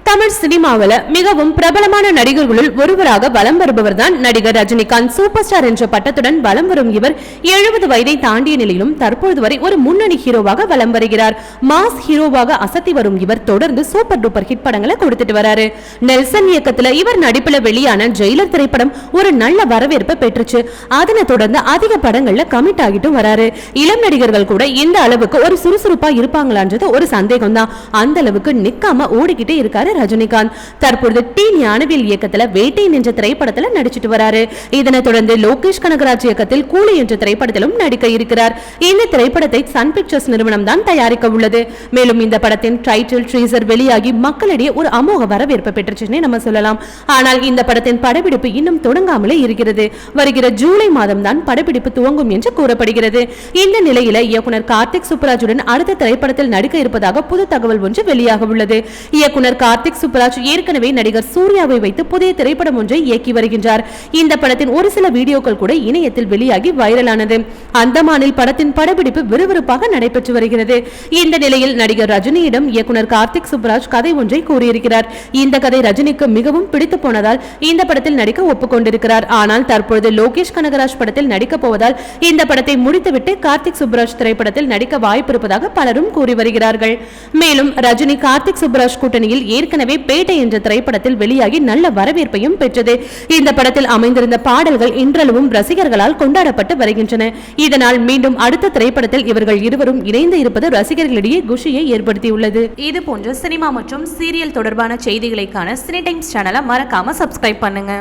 தமிழ் சினிமாவில் மிகவும் பிரபலமான நடிகர்களுள் ஒருவராக வலம் வருபவர் தான் நடிகர் ரஜினிகாந்த். சூப்பர் ஸ்டார் என்ற பட்டத்துடன் வலம் வரும் இவர் 70 வயதை தாண்டிய நிலையிலும் தற்பொழுது வரை ஒரு முன்னணி ஹீரோவாக வலம் வருகிறார். மாஸ் ஹீரோவாக அசத்தி வரும் இவர் தொடர்ந்து சூப்பர் டூப்பர் ஹிட் படங்களை கொடுத்துட்டு வராரு. நெல்சன் இயக்கத்தில் இவர் நடிப்பில் வெளியான ஜெயிலர் திரைப்படம் ஒரு நல்ல வரவேற்பை பெற்றுச்சு. அதனை தொடர்ந்து அதிக படங்கள்ல கமிட் ஆகிட்டும் வராரு. இளம் நடிகர்கள் கூட இந்த அளவுக்கு ஒரு சுறுசுறுப்பா இருப்பாங்களான்றது ஒரு சந்தேகம் தான். அந்த அளவுக்கு நிக்காம ஓடிக்கிட்டே இருக்காரு ரஜினிகாந்த். தற்பொழுது டி ஞானவேல் இயக்கத்தில் வேட்டை என்ற திரைப்படத்தில் நடிச்சிட்டு வராரு. இதனைத் தொடர்ந்து லோகேஷ் கனகராஜ் இயக்கத்தில் கூலி என்ற திரைப்படத்திலும் நடிக்க இருக்கிறார். இந்த திரைப்படத்தை சன் பிக்சர்ஸ் நிறுவனம் தான் தயாரிக்க உள்ளது. மேலும் இந்த படத்தின் டைட்டில் ட்ரீசர் வெளியாகி மக்களிடையே ஒரு அமோக வரவேற்பு பெற்றுச்சுன்னு நம்ம சொல்லலாம். ஆனால் இந்த படத்தின் படப்பிடிப்பு இன்னும் தொடங்காமலே இருக்கிறது. வருகிற ஜூலை மாதம் தான் படப்பிடிப்பு துவங்கும் என்று கூறப்படுகிறது. இந்த நிலையில இயக்குனர் கார்த்திக் சுப்புராஜுடன் அடுத்த திரைப்படத்தில் நடிக்க இருப்பதாக புது தகவல் ஒன்று வெளியாக உள்ளது. இயக்குனர் கார்த்திக் சுப்புராஜ் ஏற்கனவே நடிகர் சூர்யாவை வைத்து புதிய திரைப்படம் ஒன்றை இயக்கி வருகின்றார். இந்த படத்தின் ஒரு சில வீடியோக்கள் கூட இணையத்தில் வெளியாகி வைரலானது. அந்தமானில் படத்தின் படப்பிடிப்பு விறுவிறுப்பாக நடைபெற்று வருகிறது. இந்த நிலையில் நடிகர் ரஜினியிடம் இயக்குனர் கார்த்திக் சுப்புராஜ் கதை ஒன்றை கூறியிருக்கிறார். இந்த கதை ரஜினிக்கு மிகவும் பிடித்து போனதால் இந்த படத்தில் நடிக்க ஒப்புக்கொண்டிருக்கிறார். ஆனால் தற்பொழுது லோகேஷ் கனகராஜ் படத்தில் நடிக்க போவதால் இந்த படத்தை முடித்துவிட்டு கார்த்திக் சுப்புராஜ் திரைப்படத்தில் நடிக்க வாய்ப்பிருப்பதாக பலரும் கூறி வருகிறார்கள். மேலும் ரஜினி கார்த்திக் சுப்புராஜ் கூட்டணியில் ஏற்கனவே பேட்டை என்ற திரைப்படத்தில் வெளியாகி நல்ல வரவேற்பையும் பெற்றது. இந்த படத்தில் அமைந்திருந்த பாடல்கள் இன்றளவும் ரசிகர்களால் கொண்டாடப்பட்டு வருகின்றன. இதனால் மீண்டும் அடுத்த திரைப்படத்தில் இவர்கள் இருவரும் இணைந்து இருப்பது ரசிகர்களிடையே குஷியை ஏற்படுத்தியுள்ளது. இது போன்ற சினிமா மற்றும் சீரியல் தொடர்பான செய்திகளைக்கான சினி டைம்ஸ் சேனலை மறக்காம சப்ஸ்கிரைப் பண்ணுங்க.